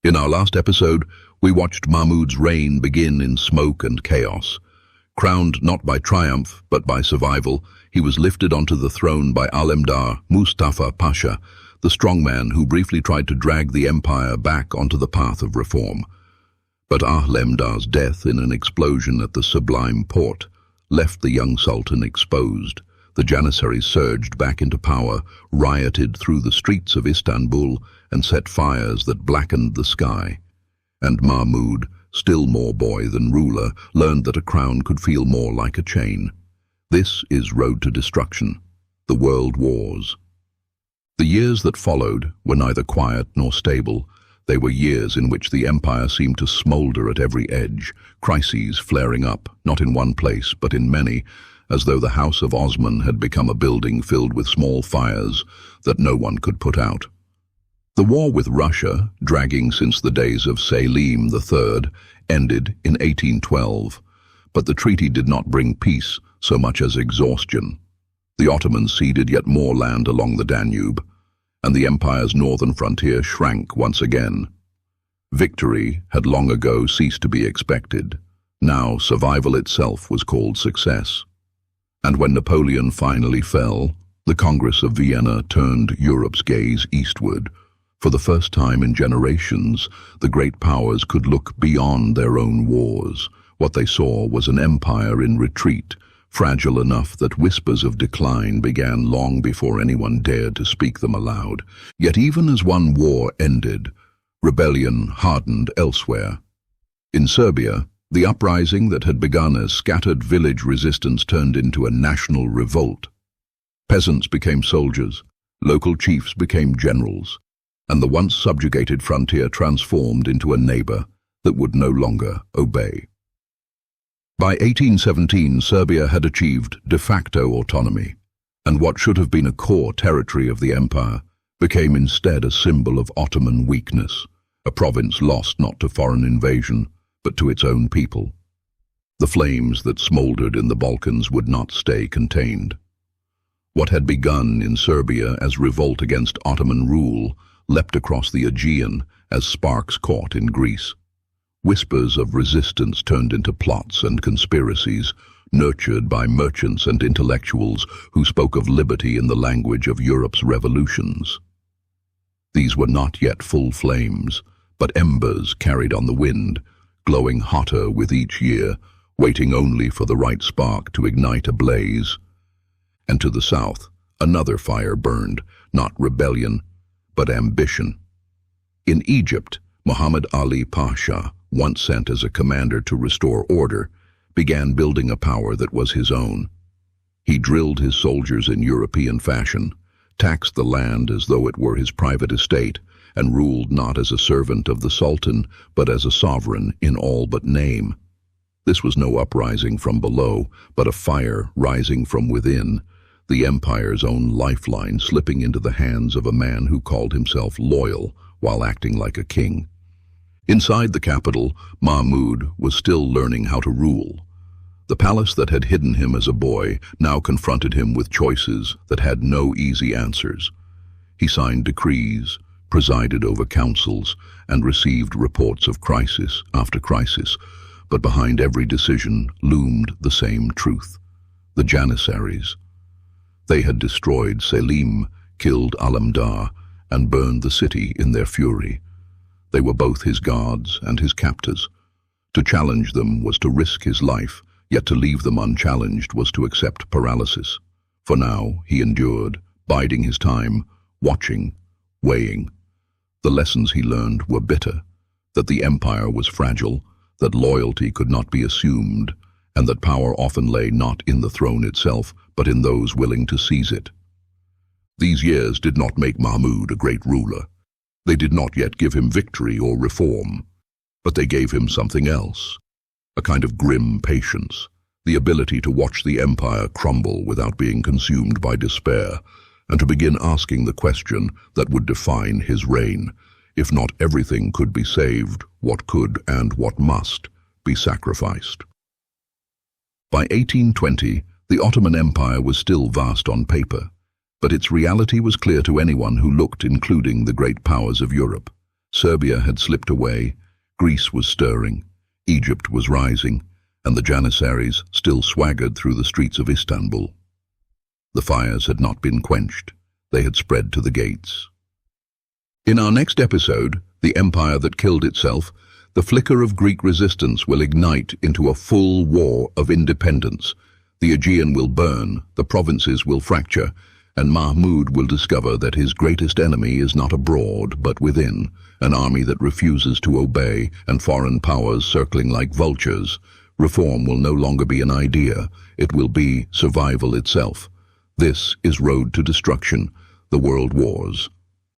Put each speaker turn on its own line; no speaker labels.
In our last episode, we watched Mahmud's reign begin in smoke and chaos. Crowned not by triumph, but by survival, he was lifted onto the throne by Alemdar Mustafa Pasha, the strongman who briefly tried to drag the empire back onto the path of reform. But Alemdar's death in an explosion at the Sublime Porte left the young sultan exposed. The Janissaries surged back into power, rioted through the streets of Istanbul, and set fires that blackened the sky. And Mahmud, still more boy than ruler, learned that a crown could feel more like a chain. This is road to destruction, the world wars. The years that followed were neither quiet nor stable. They were years in which the empire seemed to smolder at every edge, crises flaring up, not in one place but in many, as though the House of Osman had become a building filled with small fires that no one could put out. The war with Russia, dragging since the days of Selim III, ended in 1812, but the treaty did not bring peace so much as exhaustion. The Ottomans ceded yet more land along the Danube, and the empire's northern frontier shrank once again. Victory had long ago ceased to be expected. Now survival itself was called success. And when Napoleon finally fell, the Congress of Vienna turned Europe's gaze eastward. For the first time in generations, the great powers could look beyond their own wars. What they saw was an empire in retreat, fragile enough that whispers of decline began long before anyone dared to speak them aloud. Yet even as one war ended, rebellion hardened elsewhere. In Serbia, the uprising that had begun as scattered village resistance turned into a national revolt. Peasants became soldiers, local chiefs became generals, and the once subjugated frontier transformed into a neighbor that would no longer obey. By 1817, Serbia had achieved de facto autonomy, and what should have been a core territory of the empire became instead a symbol of Ottoman weakness, a province lost not to foreign invasion, but to its own people. The flames that smoldered in the Balkans would not stay contained. What had begun in Serbia as revolt against Ottoman rule leapt across the Aegean as sparks caught in Greece. Whispers of resistance turned into plots and conspiracies, nurtured by merchants and intellectuals who spoke of liberty in the language of Europe's revolutions. These were not yet full flames, but embers carried on the wind, glowing hotter with each year, waiting only for the right spark to ignite a blaze. And to the south, another fire burned, not rebellion, but ambition. In Egypt, Muhammad Ali Pasha, once sent as a commander to restore order, began building a power that was his own. He drilled his soldiers in European fashion, taxed the land as though it were his private estate, and ruled not as a servant of the Sultan, but as a sovereign in all but name. This was no uprising from below, but a fire rising from within, the empire's own lifeline slipping into the hands of a man who called himself loyal while acting like a king. Inside the capital, Mahmud was still learning how to rule. The palace that had hidden him as a boy now confronted him with choices that had no easy answers. He signed decrees, presided over councils, and received reports of crisis after crisis, but behind every decision loomed the same truth: the Janissaries. They had destroyed Selim, killed Alemdar, and burned the city in their fury. They were both his guards and his captors. To challenge them was to risk his life, yet to leave them unchallenged was to accept paralysis. For now he endured, biding his time, watching, weighing. The lessons he learned were bitter, that the empire was fragile, that loyalty could not be assumed, and that power often lay not in the throne itself, but in those willing to seize it. These years did not make Mahmud a great ruler. They did not yet give him victory or reform, but they gave him something else, a kind of grim patience, the ability to watch the empire crumble without being consumed by despair, and to begin asking the question that would define his reign: if not everything could be saved, what could and what must be sacrificed? By 1820, the Ottoman Empire was still vast on paper, but its reality was clear to anyone who looked, including the great powers of Europe. Serbia had slipped away, Greece was stirring, Egypt was rising, and the Janissaries still swaggered through the streets of Istanbul. The fires had not been quenched. They had spread to the gates. In our next episode, The Empire That Killed Itself, the flicker of Greek resistance will ignite into a full war of independence. The Aegean will burn, the provinces will fracture, and Mahmud will discover that his greatest enemy is not abroad but within, an army that refuses to obey and foreign powers circling like vultures. Reform will no longer be an idea, it will be survival itself. This is Road to Destruction, the World Wars.